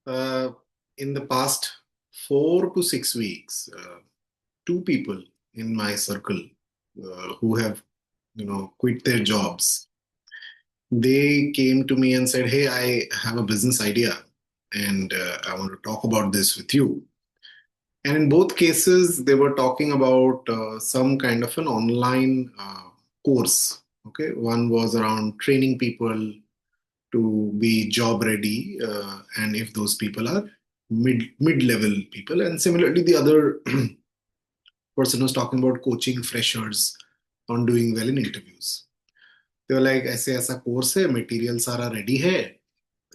Uh, in the past 4 to 6 weeks, two people in my circle who have, quit their jobs, they came to me and said, "Hey, I have a business idea, and I want to talk about this with you." And in both cases, they were talking about some kind of an online course. Okay, one was around training people to be job ready, and if those people are mid level people, and similarly, the other person was talking about coaching freshers on doing well in interviews. They were like, ऐसे ऐसा course है, material सारा ready है,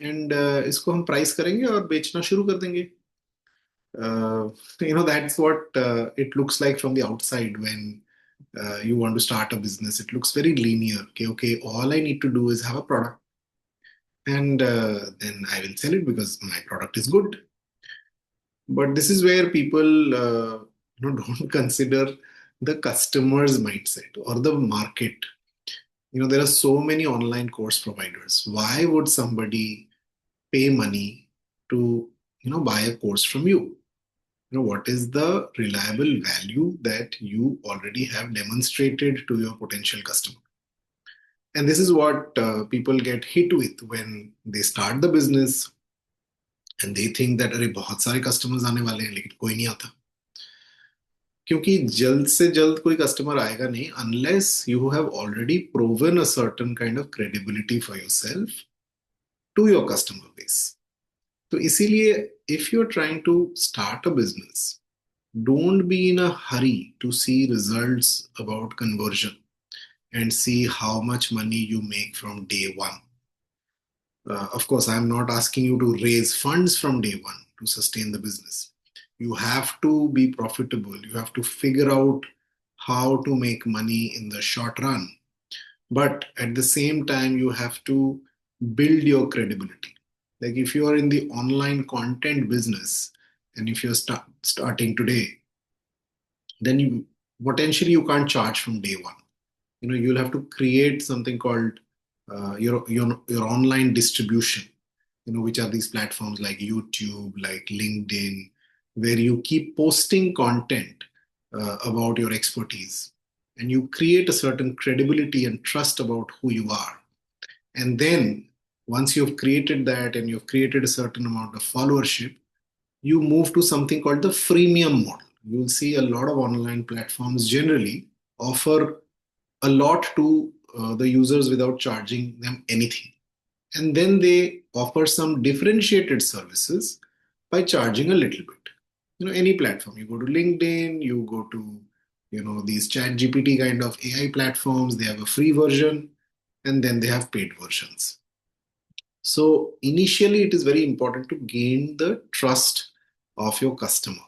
and इसको हम price करेंगे और बेचना शुरू कर देंगे. That's what it looks like from the outside when you want to start a business. It looks very linear. Okay, all I need to do is have a product, and then I will sell it because my product is good. But this is where people don't consider the customer's mindset or the market. There are so many online course providers. Why would somebody pay money to buy a course from you? What is the reliable value that you already have demonstrated to your potential customer? And this is what people get hit with when they start the business, and they think that अरे बहुत सारे customers आने वाले हैं लेकिन कोई नहीं आता. क्योंकि जल्द से जल्द कोई कस्टमर आएगा नहीं unless you have already proven a certain kind of credibility for yourself to your customer base. तो इसीलिए if you're trying to start a business, don't be in a hurry to see results about conversion and see how much money you make from day one. Of course, I'm not asking you to raise funds from day one to sustain the business. You have to be profitable. You have to figure out how to make money in the short run. But at the same time, you have to build your credibility. Like if you are in the online content business and if you're starting today, then you potentially you can't charge from day one. You'll have to create something called your online distribution, which are these platforms like YouTube, like LinkedIn, where you keep posting content about your expertise, and you create a certain credibility and trust about who you are. And then once you've created that and you've created a certain amount of followership, you move to something called the freemium model. You'll see a lot of online platforms generally offer a lot to the users without charging them anything. And then they offer some differentiated services by charging a little bit. Any platform. You go to LinkedIn, you go to, these chat GPT kind of AI platforms, they have a free version and then they have paid versions. So initially, it is very important to gain the trust of your customer.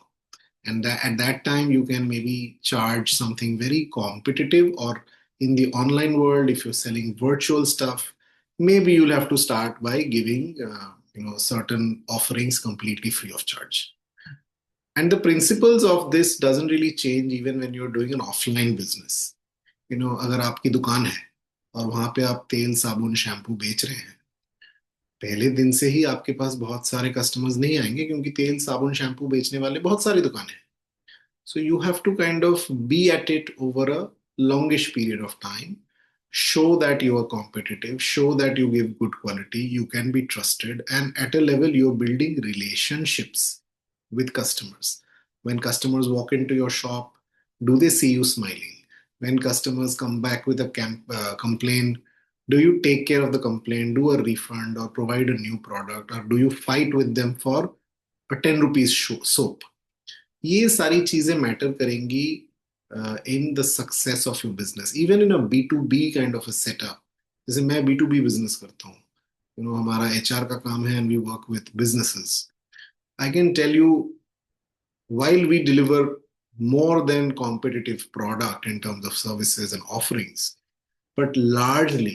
And at that time, you can maybe charge something very competitive, or in the online world, if you're selling virtual stuff, maybe you'll have to start by giving certain offerings completely free of charge. And the principles of this doesn't really change even when you're doing an offline business. अगर आपकी दुकान है और वहां पे आप तेल साबुन शैम्पू बेच रहे हैं, पहले दिन से ही आपके पास बहुत सारे कस्टमर्स नहीं आएंगे क्योंकि तेल साबुन शैम्पू बेचने वाले बहुत सारी दुकानें हैं. So you have to kind of be at it over a longish period of time. Show that you are competitive, show that you give good quality, you can be trusted, and at a level you're building relationships with customers. When customers walk into your shop, do they see you smiling? When customers come back with a complaint, do you take care of the complaint, do a refund, or provide a new product, or do you fight with them for a 10 rupees soap? ये सारी चीजें matter करेंगी in the success of your business, even in a B2B kind of a setup. जैसे मैं B2B business करता हूँ, हमारा HR का काम है and we work with businesses. I can tell you, while we deliver more than competitive product in terms of services and offerings, but largely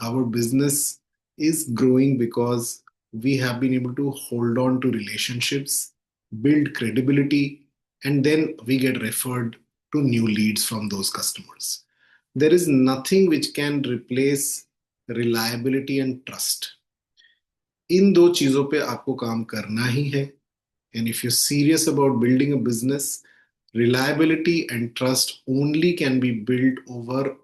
our business is growing because we have been able to hold on to relationships, build credibility, and then we get referred to new leads from those customers. There is nothing which can replace reliability and trust. इन दो चीजों पे आपको काम करना ही है. And if you're serious about building a business, reliability and trust only can be built over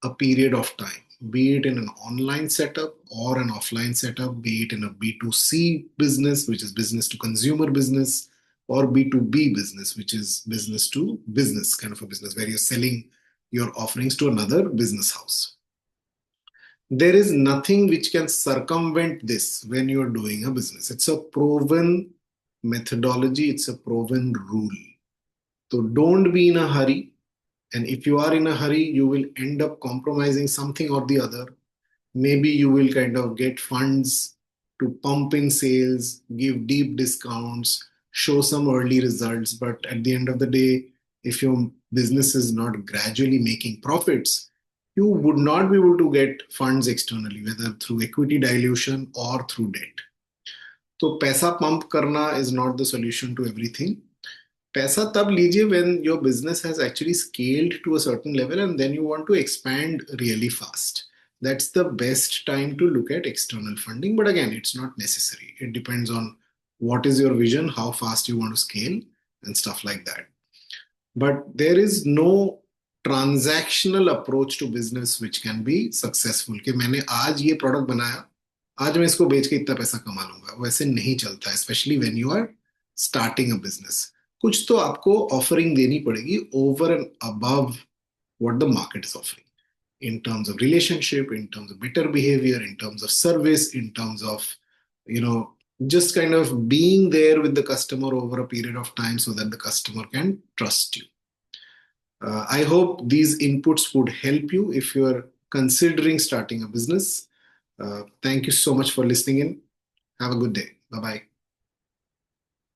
a period of time, be it in an online setup or an offline setup, be it in a B2C business, which is business to consumer business, or B2B business, which is business to business kind of a business where you're selling your offerings to another business house. There is nothing which can circumvent this when you're doing a business. It's a proven methodology, it's a proven rule. So don't be in a hurry. And if you are in a hurry, you will end up compromising something or the other. Maybe you will kind of get funds to pump in sales, give deep discounts, show some early results. But at the end of the day, if your business is not gradually making profits, you would not be able to get funds externally, whether through equity dilution or through debt. So, paisa pump karna is not the solution to everything. पैसा तब लीजिए when your business has actually scaled to a certain level and then you want to expand really fast. That's the best time to look at external funding. But again, it's not necessary. It depends on what is your vision, how fast you want to scale, and stuff like that. But there is no transactional approach to business which can be successful. कि मैंने आज ये product बनाया, आज मैं इसको बेच के इतना पैसा कमा लूंगा, वैसे नहीं चलता है, specially when you are starting a business. कुछ तो आपको ऑफरिंग देनी पड़ेगी over and above what the market is offering, in terms of relationship, in terms of better behavior, in terms of service, in terms of, you know, just kind of being there with the customer over a period of time so that the customer can trust you. I hope these inputs would help you if you're considering starting a business. Thank you so much for listening in. Have a good day. Bye bye.